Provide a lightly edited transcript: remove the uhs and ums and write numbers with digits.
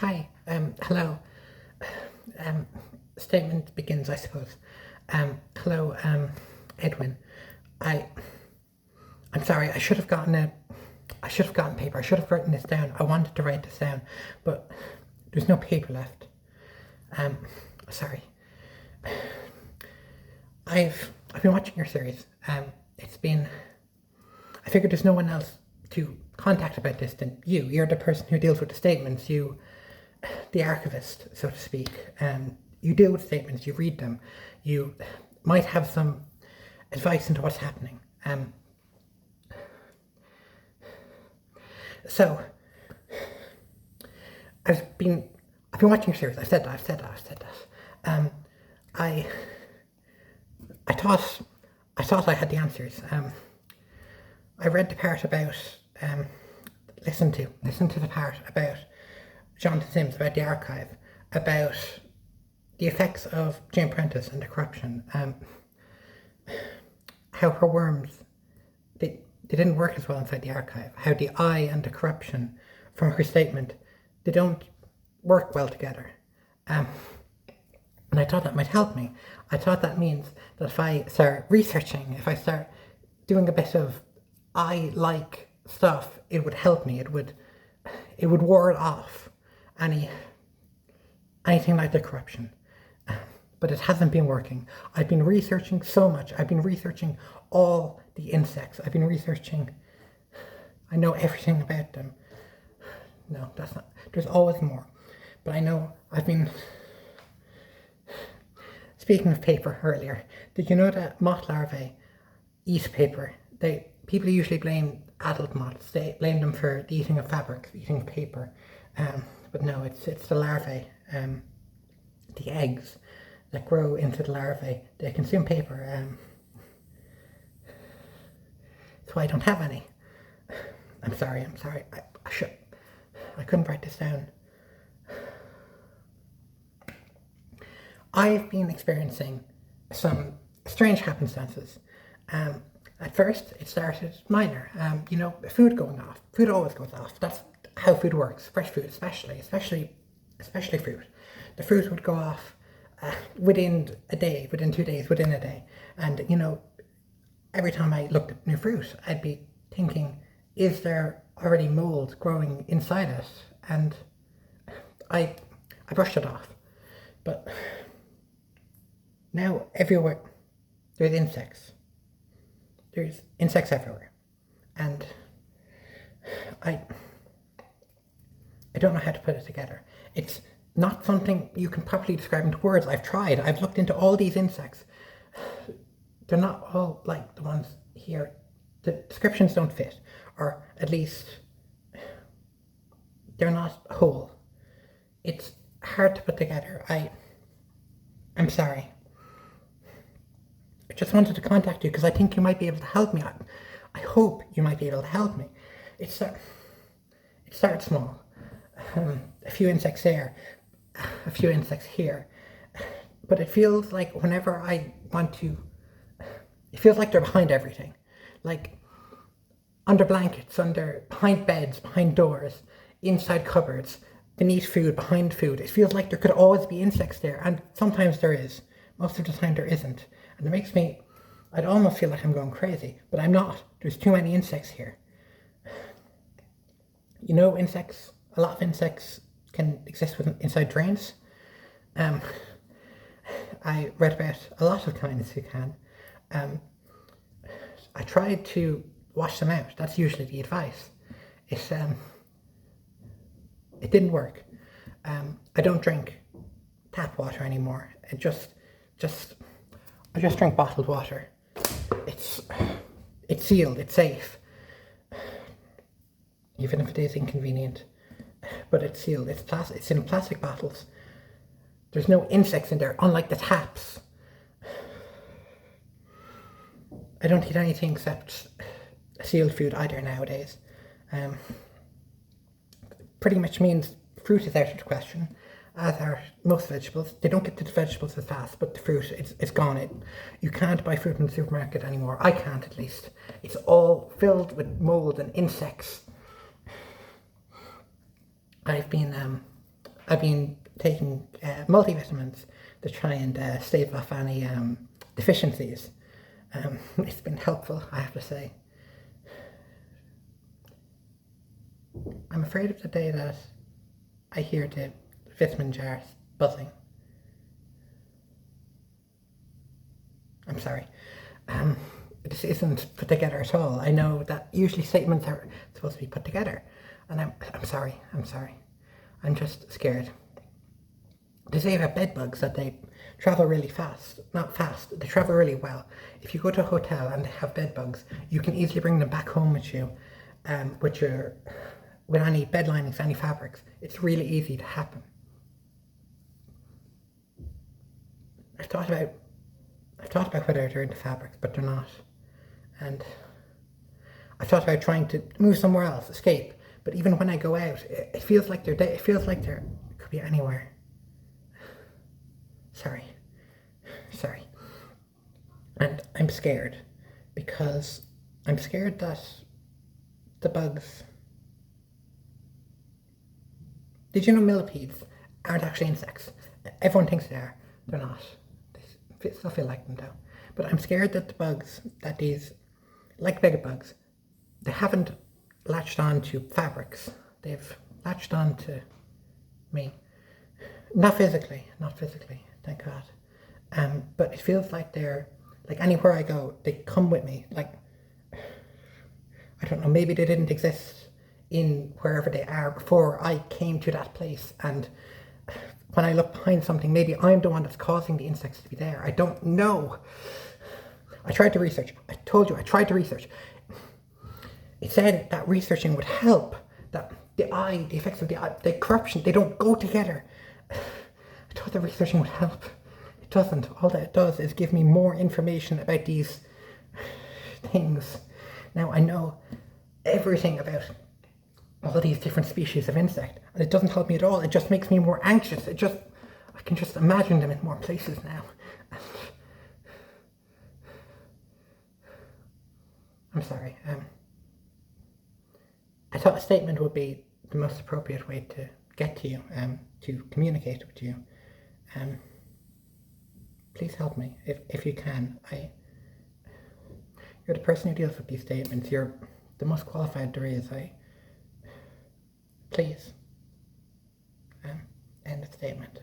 Hi, hello. Statement begins, I suppose. Hello, Edwin. I, I'm sorry. I should have gotten paper. I should have written this down. I wanted to write this down, but there's no paper left. Sorry. I've been watching your series. I figured there's no one else to contact about this than you. You're the person who deals with the statements. The archivist, so to speak. You deal with statements, you read them, you might have some advice into what's happening. So I've been watching your series. I've said that. I thought I had the answers. I read the part about listen to the part about Jonathan Sims, about the archive, about the effects of Jane Prentice and the corruption, how her worms they didn't work as well inside the archive, how the eye and the corruption from her statement, they don't work well together. And I thought that might help me. I thought that means that if I start researching, if I start doing a bit of eye-like stuff, it would help me. It would ward off anything like the corruption. But it hasn't been working. I've been researching so much. I've been researching all the insects. I know everything about them. No, that's not, there's always more. But I know speaking of paper earlier, did you know that moth larvae eat paper? People usually blame adult moths. They blame them for the eating of fabric, eating of paper. But no, it's the larvae, the eggs that grow into the larvae. They consume paper. That's why I don't have any. I'm sorry. I couldn't write this down. I've been experiencing some strange happenstances. At first, it started minor. Food going off. Food always goes off. That's how food works. Fresh food, especially fruit. The fruit would go off within a day, within 2 days, within a day. And every time I looked at new fruit, I'd be thinking, is there already mold growing inside it? And I brushed it off. But now everywhere there's insects. There's insects everywhere. And I don't know how to put it together. It's not something you can properly describe into words. I've tried. I've looked into all these insects. They're not all like the ones here. The descriptions don't fit, or at least they're not whole. It's hard to put together. I'm sorry. I just wanted to contact you because I think you might be able to help me. I hope you might be able to help me. It starts small. A few insects there, a few insects here. But it feels like whenever I want to, it feels like they're behind everything. Like under blankets, behind beds, behind doors, inside cupboards, beneath food, behind food. It feels like there could always be insects there, and sometimes there is. Most of the time there isn't. And it makes me, I'd almost feel like I'm going crazy, but I'm not. There's too many insects here. Insects, a lot of insects can exist inside drains. I read about a lot of kinds who can. I tried to wash them out. That's usually the advice. It didn't work. I don't drink tap water anymore. I just drink bottled water. It's sealed, it's safe. Even if it is inconvenient. But it's sealed, it's in plastic bottles. There's no insects in there, unlike the taps. I don't eat anything except sealed food either nowadays. Pretty much means fruit is out of the question, as are most vegetables. They don't get to the vegetables as fast, but the fruit, it's gone. You can't buy fruit in the supermarket anymore. I can't, at least. It's all filled with mold and insects. I've been I've been taking multivitamins to try and stave off any deficiencies. It's been helpful, I have to say. I'm afraid of the day that I hear the vitamin jars buzzing. I'm sorry. This isn't put together at all. I know that usually statements are supposed to be put together. And I'm sorry. I'm just scared. They say about bed bugs that they travel really fast. Not fast, they travel really well. If you go to a hotel and they have bed bugs, you can easily bring them back home with you, with any bed linings, any fabrics. It's really easy to happen. I've thought about whether they're into fabrics, but they're not. And I've thought about trying to move somewhere else, escape. But even when I go out, it feels like they're it feels like they're could be anywhere. Sorry. And I'm scared because I'm scared that the bugs. Did you know millipedes aren't actually insects? Everyone thinks they are. They're not. They still feel like them though. But I'm scared that the bugs, that these, like bed bugs, they haven't latched on to fabrics. They've latched on to me. Not physically, thank God. But it feels like they're, like anywhere I go, they come with me. Like, I don't know, maybe they didn't exist in wherever they are before I came to that place, and when I look behind something, maybe I'm the one that's causing the insects to be there. I don't know. I tried to research. I told you, I tried to research. It said that researching would help, that the eye, the effects of the eye, the corruption, they don't go together. I thought the researching would help. It doesn't. All that it does is give me more information about these things. Now I know everything about all these different species of insect, and it doesn't help me at all. It just makes me more anxious. I can just imagine them in more places now. I'm sorry. I thought a statement would be the most appropriate way to get to you, to communicate with you. Please help me if you can. You're the person who deals with these statements. You're the most qualified there is. Please, end the statement.